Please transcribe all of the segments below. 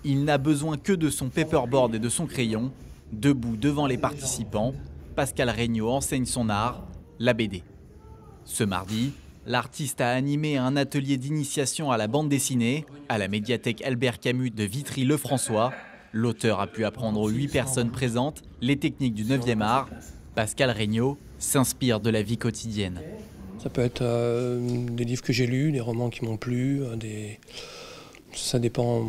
Il n'a besoin que de son paperboard et de son crayon. Debout devant les participants, Pascal Regnault enseigne son art, la BD. Ce mardi, l'artiste a animé un atelier d'initiation à la bande dessinée à la médiathèque Albert Camus de Vitry-le-François. L'auteur a pu apprendre aux 8 personnes présentes les techniques du 9e art. Pascal Regnault s'inspire de la vie quotidienne. Ça peut être des livres que j'ai lus, des romans qui m'ont plu, ça dépend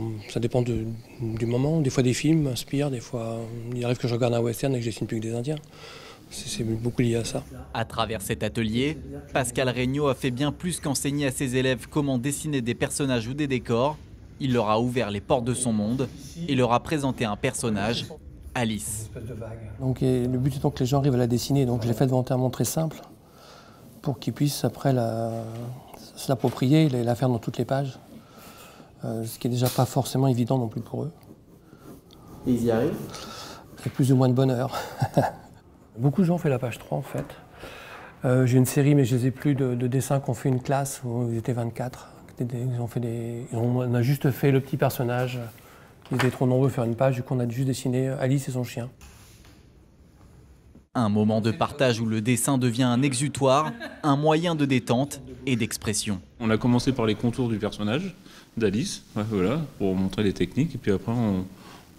du moment. Des fois des films m'inspirent, des fois il arrive que je regarde un western et que je dessine plus que des Indiens. C'est beaucoup lié à ça. À travers cet atelier, Pascal Regnault a fait bien plus qu'enseigner à ses élèves comment dessiner des personnages ou des décors. Il leur a ouvert les portes de son monde et leur a présenté un personnage, Alice. Donc, le but étant que les gens arrivent à la dessiner, donc je l'ai fait volontairement très simple pour qu'ils puissent après se l'approprier et la faire dans toutes les pages. Ce qui n'est déjà pas forcément évident non plus pour eux. Et ils y arrivent? Avec plus ou moins de bonheur. Beaucoup de gens ont fait la page 3 en fait. J'ai une série, mais je ne les ai plus, de dessins qu'on fait une classe où ils étaient 24. On a juste fait le petit personnage. Ils étaient trop nombreux à faire une page, du coup on a juste dessiné Alice et son chien. Un moment de partage où le dessin devient un exutoire, un moyen de détente et d'expression. On a commencé par les contours du personnage d'Alice, voilà, pour montrer les techniques, et puis après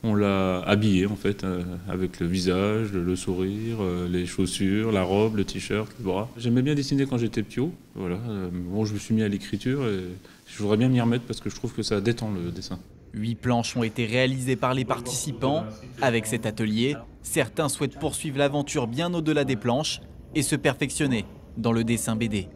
on l'a habillé en fait, avec le visage, le sourire, les chaussures, la robe, le t-shirt, le bras. J'aimais bien dessiner quand j'étais pio, voilà. Bon, je me suis mis à l'écriture et je voudrais bien m'y remettre parce que je trouve que ça détend le dessin. 8 planches ont été réalisées par les participants. Avec cet atelier, certains souhaitent poursuivre l'aventure bien au-delà des planches et se perfectionner dans le dessin BD.